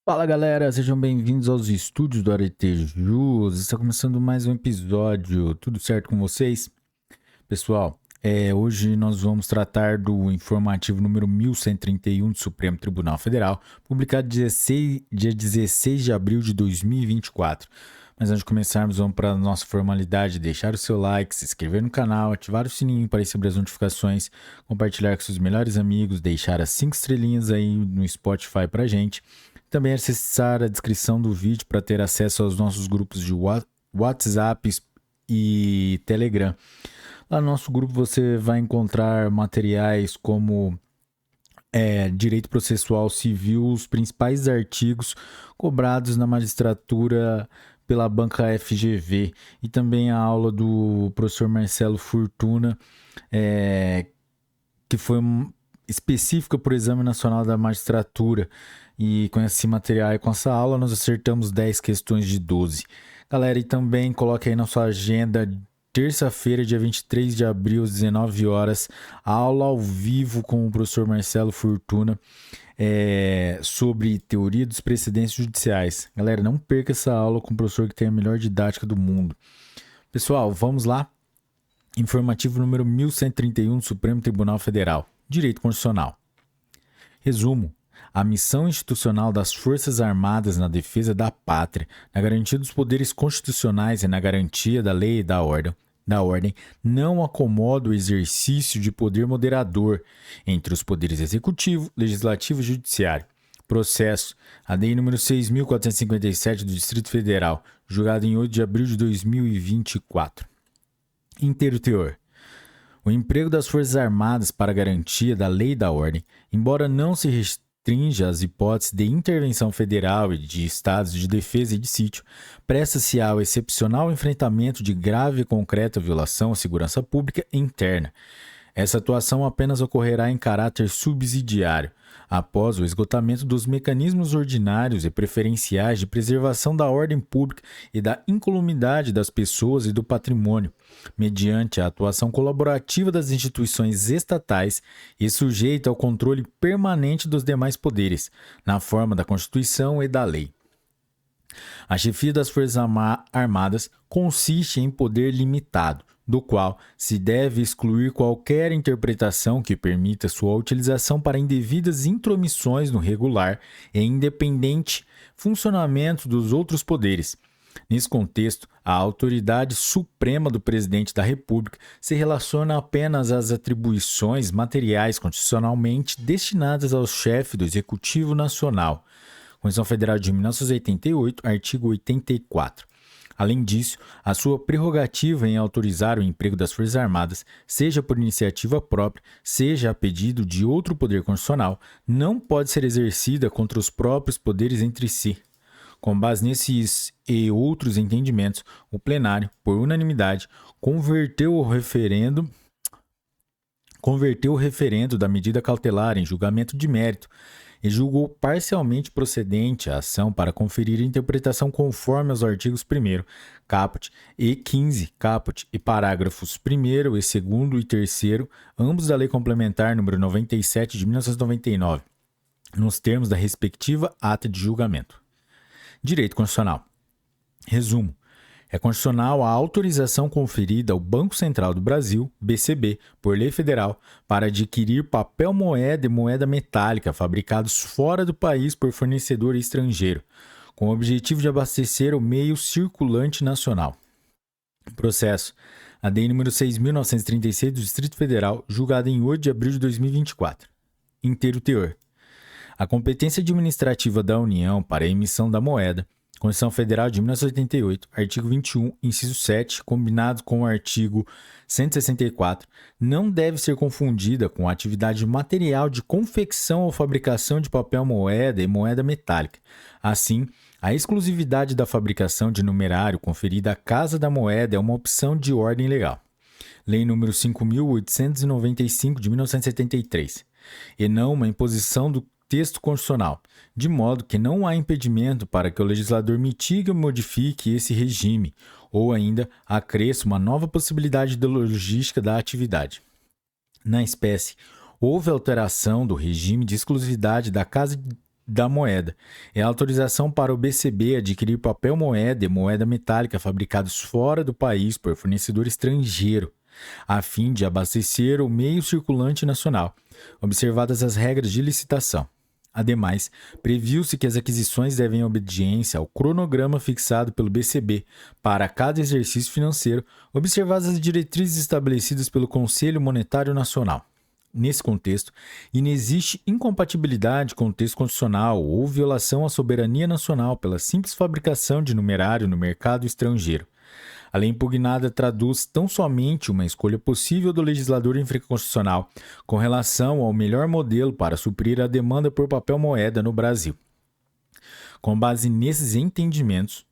Fala galera, sejam bem-vindos aos estúdios do Aretejus. Está começando mais um episódio. Tudo certo com vocês? Pessoal, hoje nós vamos tratar do informativo número 1131 do Supremo Tribunal Federal, publicado dia 16 de abril de 2024. Mas antes de começarmos, vamos para a nossa formalidade, deixar o seu like, se inscrever no canal, ativar o sininho para receber as notificações, compartilhar com seus melhores amigos, deixar as 5 estrelinhas aí no Spotify pra gente. Também acessar a descrição do vídeo para ter acesso aos nossos grupos de WhatsApp e Telegram. Lá no nosso grupo você vai encontrar materiais como direito processual civil, os principais artigos cobrados na magistratura pela banca FGV e também a aula do professor Marcelo Fortuna, que foi específica para o Exame Nacional da Magistratura. E com esse material e com essa aula, nós acertamos 10 questões de 12. Galera, e também coloque aí na sua agenda, terça-feira, dia 23 de abril, às 19 horas, aula ao vivo com o professor Marcelo Fortuna sobre teoria dos precedentes judiciais. Galera, não perca essa aula com o professor que tem a melhor didática do mundo. Pessoal, vamos lá? Informativo número 1131 do Supremo Tribunal Federal. Direito Constitucional. Resumo. A missão institucional das Forças Armadas na defesa da pátria, na garantia dos poderes constitucionais e na garantia da lei e da ordem, não acomoda o exercício de poder moderador entre os poderes executivo, legislativo e judiciário. Processo. ADI número 6.457 do Distrito Federal, julgado em 8 de abril de 2024. Inteiro teor. O emprego das Forças Armadas para a garantia da lei e da ordem, embora não se restringe às hipóteses de intervenção federal e de estados de defesa e de sítio, presta-se ao excepcional enfrentamento de grave e concreta violação à segurança pública interna. Essa atuação apenas ocorrerá em caráter subsidiário, após o esgotamento dos mecanismos ordinários e preferenciais de preservação da ordem pública e da incolumidade das pessoas e do patrimônio, mediante a atuação colaborativa das instituições estatais e sujeita ao controle permanente dos demais poderes, na forma da Constituição e da lei. A chefia das Forças Armadas consiste em poder limitado, do qual se deve excluir qualquer interpretação que permita sua utilização para indevidas intromissões no regular e independente funcionamento dos outros poderes. Nesse contexto, a autoridade suprema do presidente da República se relaciona apenas às atribuições materiais constitucionalmente destinadas ao chefe do Executivo Nacional. Constituição Federal de 1988, artigo 84. Além disso, a sua prerrogativa em autorizar o emprego das Forças Armadas, seja por iniciativa própria, seja a pedido de outro poder constitucional, não pode ser exercida contra os próprios poderes entre si. Com base nesses e outros entendimentos, o plenário, por unanimidade, converteu o referendo da medida cautelar em julgamento de mérito e julgou parcialmente procedente a ação para conferir interpretação conforme aos artigos 1º, caput, e 15, caput, e parágrafos 1º e 2º e 3º, ambos da Lei Complementar nº 97 de 1999, nos termos da respectiva ata de julgamento. Direito Constitucional. Resumo. É constitucional a autorização conferida ao Banco Central do Brasil, BCB, por lei federal, para adquirir papel moeda e moeda metálica fabricados fora do país por fornecedor estrangeiro, com o objetivo de abastecer o meio circulante nacional. Processo. ADI número 6.936 do Distrito Federal, julgado em 8 de abril de 2024. Inteiro teor. A competência administrativa da União para a emissão da moeda, Constituição Federal de 1988, artigo 21, inciso 7, combinado com o artigo 164, não deve ser confundida com a atividade material de confecção ou fabricação de papel moeda e moeda metálica. Assim, a exclusividade da fabricação de numerário conferida à Casa da Moeda é uma opção de ordem legal. Lei nº 5.895 de 1973, e não uma imposição do texto constitucional, de modo que não há impedimento para que o legislador mitigue ou modifique esse regime, ou ainda acresça uma nova possibilidade de logística da atividade. Na espécie, houve alteração do regime de exclusividade da Casa da moeda. É a autorização para o BCB adquirir papel moeda e moeda metálica fabricados fora do país por fornecedor estrangeiro, a fim de abastecer o meio circulante nacional, observadas as regras de licitação. Ademais, previu-se que as aquisições devem obediência ao cronograma fixado pelo BCB para cada exercício financeiro, observadas as diretrizes estabelecidas pelo Conselho Monetário Nacional. Nesse contexto, inexiste incompatibilidade com o texto constitucional ou violação à soberania nacional pela simples fabricação de numerário no mercado estrangeiro. A lei impugnada traduz tão somente uma escolha possível do legislador infraconstitucional com relação ao melhor modelo para suprir a demanda por papel moeda no Brasil. Com base nesses entendimentos,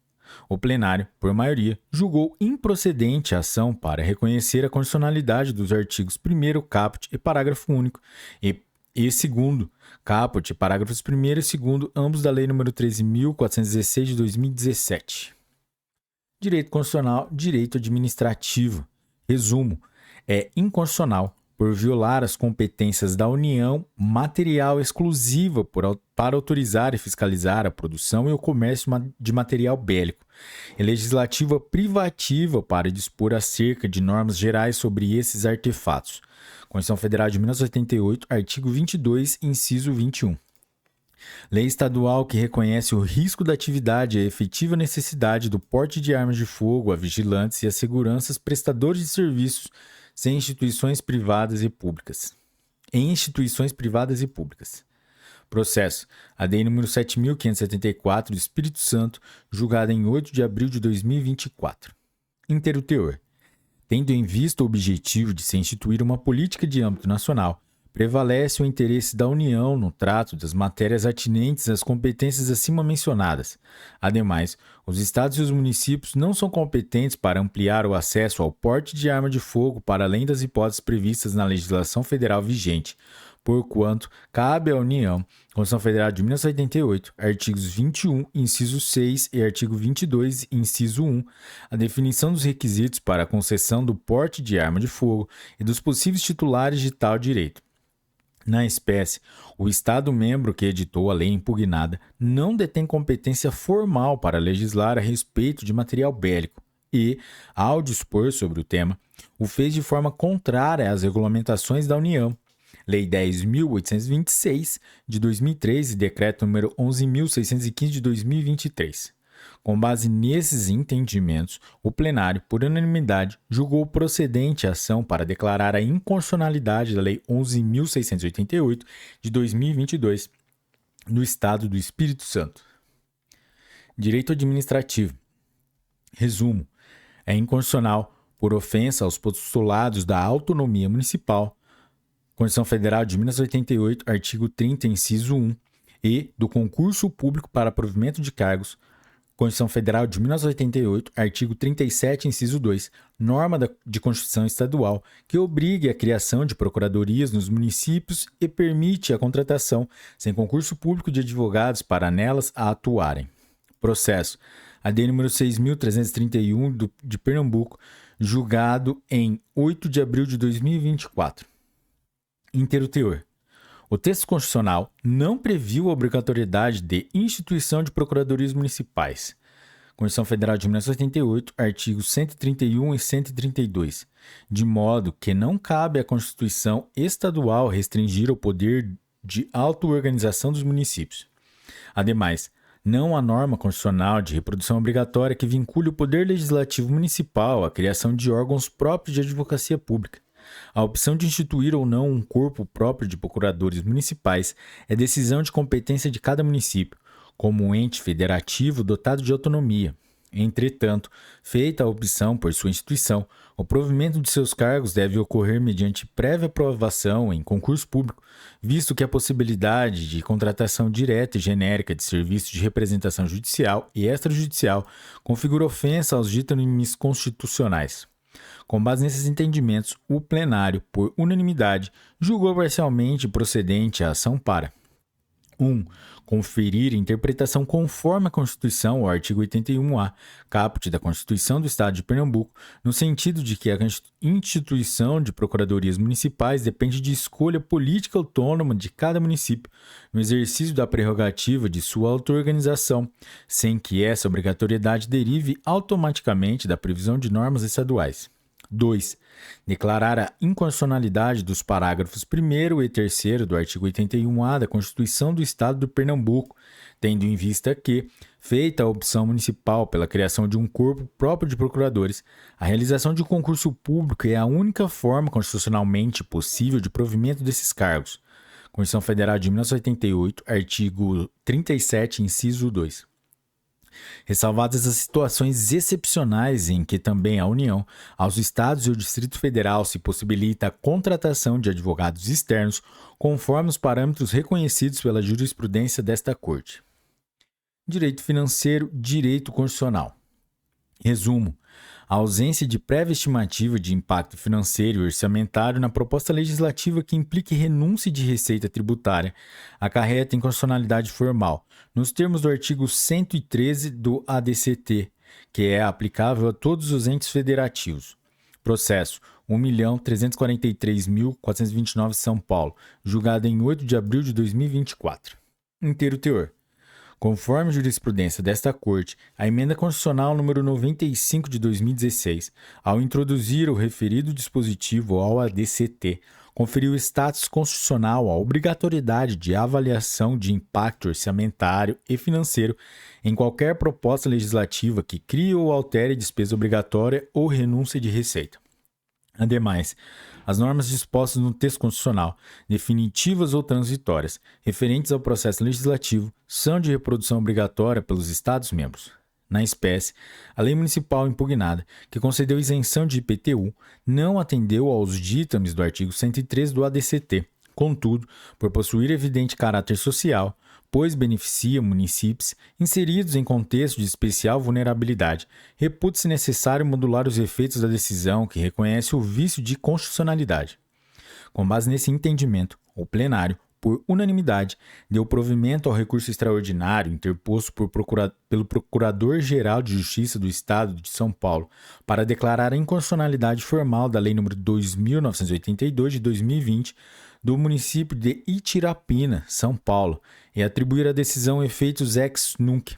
o plenário, por maioria, julgou improcedente a ação para reconhecer a constitucionalidade dos artigos 1º caput e parágrafo único e 2º caput, parágrafos 1º e 2º, ambos da Lei nº 13.416 de 2017. Direito constitucional, direito administrativo. Resumo: é inconstitucional por violar as competências da União material exclusiva para autorizar e fiscalizar a produção e o comércio de material bélico, e legislativa privativa para dispor acerca de normas gerais sobre esses artefatos. Constituição Federal de 1988, artigo 22, inciso 21. Lei estadual que reconhece o risco da atividade e a efetiva necessidade do porte de armas de fogo a vigilantes e a seguranças prestadores de serviços em instituições privadas e públicas. Processo: ADI número 7.574 do Espírito Santo, julgada em 8 de abril de 2024. Inteiro teor. Tendo em vista o objetivo de se instituir uma política de âmbito nacional, prevalece o interesse da União no trato das matérias atinentes às competências acima mencionadas. Ademais, os estados e os municípios não são competentes para ampliar o acesso ao porte de arma de fogo para além das hipóteses previstas na legislação federal vigente, porquanto cabe à União, Constituição Federal de 1988, artigos 21, inciso 6 e artigo 22, inciso 1, a definição dos requisitos para a concessão do porte de arma de fogo e dos possíveis titulares de tal direito. Na espécie, o Estado-membro que editou a lei impugnada não detém competência formal para legislar a respeito de material bélico e, ao dispor sobre o tema, o fez de forma contrária às regulamentações da União, Lei 10.826, de 2003 e Decreto nº 11.615, de 2023. Com base nesses entendimentos, o plenário, por unanimidade, julgou procedente a ação para declarar a inconstitucionalidade da Lei 11.688, de 2022, no Estado do Espírito Santo. Direito administrativo. Resumo: é inconstitucional por ofensa aos postulados da autonomia municipal, Constituição Federal de 1988, artigo 30, inciso 1, e do concurso público para provimento de cargos, Constituição Federal de 1988, artigo 37, inciso 2, norma de Constituição Estadual que obrigue a criação de procuradorias nos municípios e permite a contratação, sem concurso público, de advogados para nelas atuarem. Processo: AD número 6.331 de Pernambuco, julgado em 8 de abril de 2024. Inteiro teor. O texto constitucional não previu a obrigatoriedade de instituição de procuradorias municipais. Constituição Federal de 1988, artigos 131 e 132, de modo que não cabe à Constituição Estadual restringir o poder de auto-organização dos municípios. Ademais, não há norma constitucional de reprodução obrigatória que vincule o poder legislativo municipal à criação de órgãos próprios de advocacia pública. A opção de instituir ou não um corpo próprio de procuradores municipais é decisão de competência de cada município, como um ente federativo dotado de autonomia. Entretanto, feita a opção por sua instituição, o provimento de seus cargos deve ocorrer mediante prévia aprovação em concurso público, visto que a possibilidade de contratação direta e genérica de serviços de representação judicial e extrajudicial configura ofensa aos ditames constitucionais. Com base nesses entendimentos, o plenário, por unanimidade, julgou parcialmente procedente a ação para: 1. Conferir interpretação conforme a Constituição, o artigo 81-A, caput da Constituição do Estado de Pernambuco, no sentido de que a instituição de procuradorias municipais depende de escolha política autônoma de cada município, no exercício da prerrogativa de sua auto-organização, sem que essa obrigatoriedade derive automaticamente da previsão de normas estaduais. 2. Declarar a inconstitucionalidade dos parágrafos 1º e 3º do artigo 81-A da Constituição do Estado do Pernambuco, tendo em vista que, feita a opção municipal pela criação de um corpo próprio de procuradores, a realização de um concurso público é a única forma constitucionalmente possível de provimento desses cargos. Constituição Federal de 1988, artigo 37, inciso 2. Ressalvadas as situações excepcionais em que também a União, aos Estados e ao Distrito Federal se possibilita a contratação de advogados externos conforme os parâmetros reconhecidos pela jurisprudência desta Corte. Direito financeiro, direito constitucional. Resumo: a ausência de prévia estimativa de impacto financeiro e orçamentário na proposta legislativa que implique renúncia de receita tributária acarreta inconstitucionalidade formal, nos termos do artigo 113 do ADCT, que é aplicável a todos os entes federativos. Processo 1.343.429 São Paulo, julgado em 8 de abril de 2024. Inteiro teor. Conforme a jurisprudência desta Corte, a Emenda Constitucional número 95 de 2016, ao introduzir o referido dispositivo ao ADCT, conferiu status constitucional à obrigatoriedade de avaliação de impacto orçamentário e financeiro em qualquer proposta legislativa que crie ou altere despesa obrigatória ou renúncia de receita. Ademais, as normas dispostas no texto constitucional, definitivas ou transitórias, referentes ao processo legislativo, são de reprodução obrigatória pelos Estados-membros. Na espécie, a lei municipal impugnada, que concedeu isenção de IPTU, não atendeu aos ditames do artigo 103 do ADCT. Contudo, por possuir evidente caráter social, pois beneficia municípios inseridos em contexto de especial vulnerabilidade, reputa-se necessário modular os efeitos da decisão que reconhece o vício de constitucionalidade. Com base nesse entendimento, o plenário, por unanimidade, deu provimento ao recurso extraordinário interposto pelo Procurador-Geral de Justiça do Estado de São Paulo para declarar a inconstitucionalidade formal da Lei nº 2.982 de 2020 do município de Itirapina, São Paulo, e atribuir à decisão efeitos ex nunc,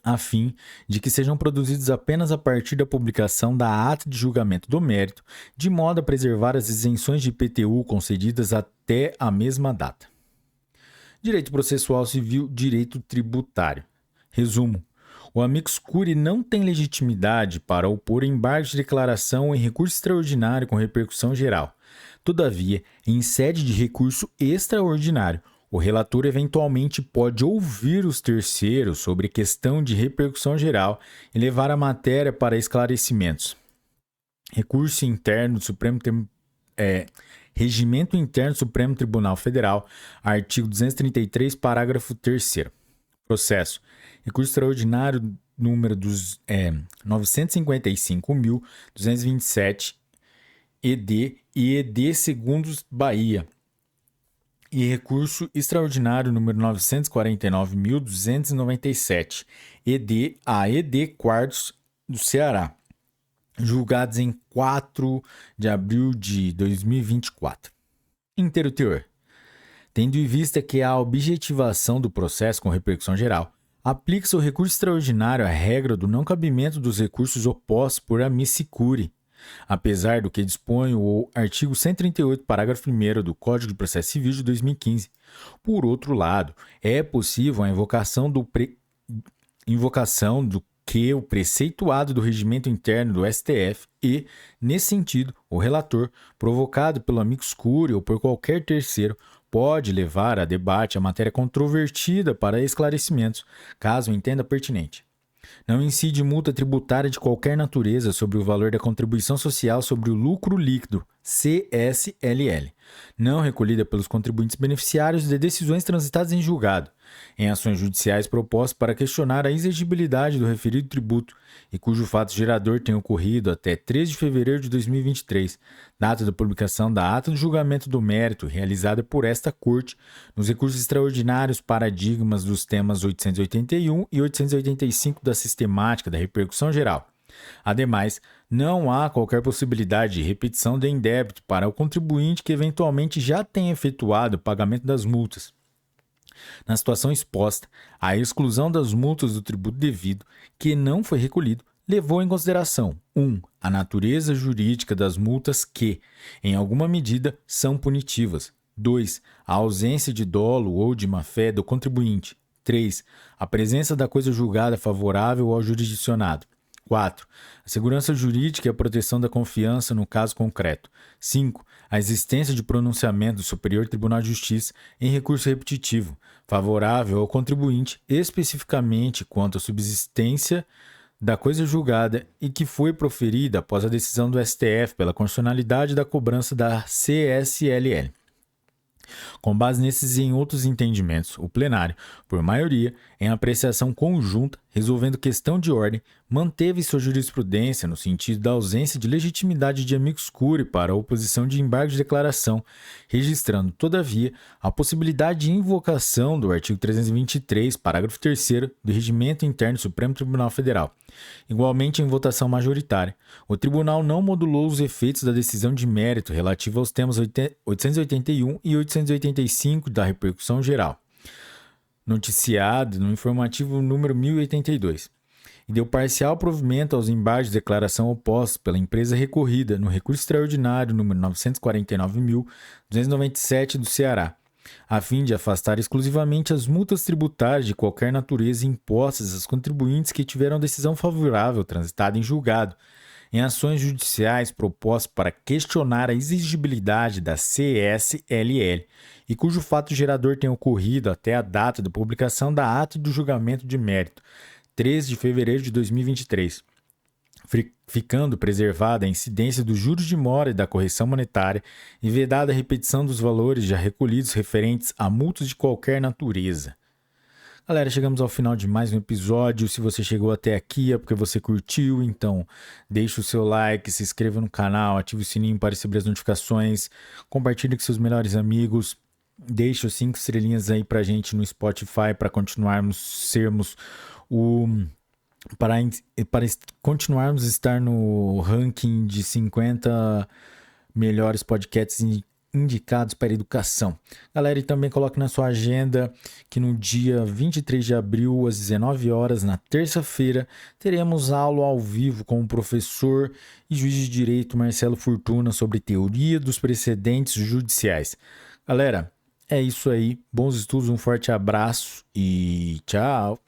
a fim de que sejam produzidos apenas a partir da publicação da ata de julgamento do mérito, de modo a preservar as isenções de IPTU concedidas até a mesma data. Direito processual civil, direito tributário. Resumo: o amicus curiae não tem legitimidade para opor embargos de declaração em recurso extraordinário com repercussão geral. Todavia, em sede de recurso extraordinário, o relator eventualmente pode ouvir os terceiros sobre questão de repercussão geral e levar a matéria para esclarecimentos. Recurso interno do Regimento Interno do Supremo Tribunal Federal, artigo 233, parágrafo 3º. Processo: recurso extraordinário número 955.227 ED e ED segundos Bahia, e recurso extraordinário número 949.297 ED a ED quartos do Ceará, julgados em 4 de abril de 2024. Inteiro teor. Tendo em vista que a objetivação do processo com repercussão geral, aplica-se o recurso extraordinário à regra do não cabimento dos recursos opostos por amici curiae, apesar do que dispõe o artigo 138, parágrafo 1º do Código de Processo Civil de 2015. Por outro lado, é possível a invocação do que o preceituado do regimento interno do STF e, nesse sentido, o relator, provocado pelo amicus curiae ou por qualquer terceiro, pode levar a debate a matéria controvertida para esclarecimentos, caso entenda pertinente. Não incide multa tributária de qualquer natureza sobre o valor da contribuição social sobre o lucro líquido, CSLL, não recolhida pelos contribuintes beneficiários de decisões transitadas em julgado, em ações judiciais propostas para questionar a exigibilidade do referido tributo e cujo fato gerador tenha ocorrido até 3 de fevereiro de 2023, data da publicação da ata do julgamento do mérito realizada por esta Corte nos recursos extraordinários paradigmas dos temas 881 e 885 da sistemática da repercussão geral. Ademais, não há qualquer possibilidade de repetição de indébito para o contribuinte que eventualmente já tenha efetuado o pagamento das multas. Na situação exposta, a exclusão das multas do tributo devido, que não foi recolhido, levou em consideração 1. A natureza jurídica das multas que, em alguma medida, são punitivas. 2. A ausência de dolo ou de má-fé do contribuinte. 3. A presença da coisa julgada favorável ao jurisdicionado. 4. A segurança jurídica e a proteção da confiança no caso concreto. 5. A existência de pronunciamento do Superior Tribunal de Justiça em recurso repetitivo, favorável ao contribuinte especificamente quanto à subsistência da coisa julgada e que foi proferida após a decisão do STF pela constitucionalidade da cobrança da CSLL. Com base nesses e em outros entendimentos, o plenário, por maioria, em apreciação conjunta, resolvendo questão de ordem, manteve sua jurisprudência no sentido da ausência de legitimidade de amicus curiae para a oposição de embargo de declaração, registrando, todavia, a possibilidade de invocação do artigo 323, parágrafo 3º do Regimento Interno do Supremo Tribunal Federal. Igualmente, em votação majoritária, o tribunal não modulou os efeitos da decisão de mérito relativa aos temas 881 e 885 da repercussão geral, noticiado no informativo número 1082, e deu parcial provimento aos embargos de declaração opostos pela empresa recorrida no recurso extraordinário número 949.297 do Ceará, a fim de afastar exclusivamente as multas tributárias de qualquer natureza impostas aos contribuintes que tiveram decisão favorável transitada em julgado, em ações judiciais propostas para questionar a exigibilidade da CSLL e cujo fato gerador tenha ocorrido até a data da publicação da ata do julgamento de mérito, 3 de fevereiro de 2023. Ficando preservada a incidência dos juros de mora e da correção monetária e vedada a repetição dos valores já recolhidos referentes a multas de qualquer natureza. Galera, chegamos ao final de mais um episódio. Se você chegou até aqui é porque você curtiu, então deixe o seu like, se inscreva no canal, ative o sininho para receber as notificações, compartilhe com seus melhores amigos, deixe os 5 estrelinhas aí pra gente no Spotify para continuarmos a estar no ranking de 50 melhores podcasts indicados para educação. Galera, e também coloque na sua agenda que no dia 23 de abril, às 19 horas, na terça-feira, teremos aula ao vivo com o professor e juiz de direito Marcelo Fortuna sobre teoria dos precedentes judiciais. Galera, é isso aí. Bons estudos, um forte abraço e tchau!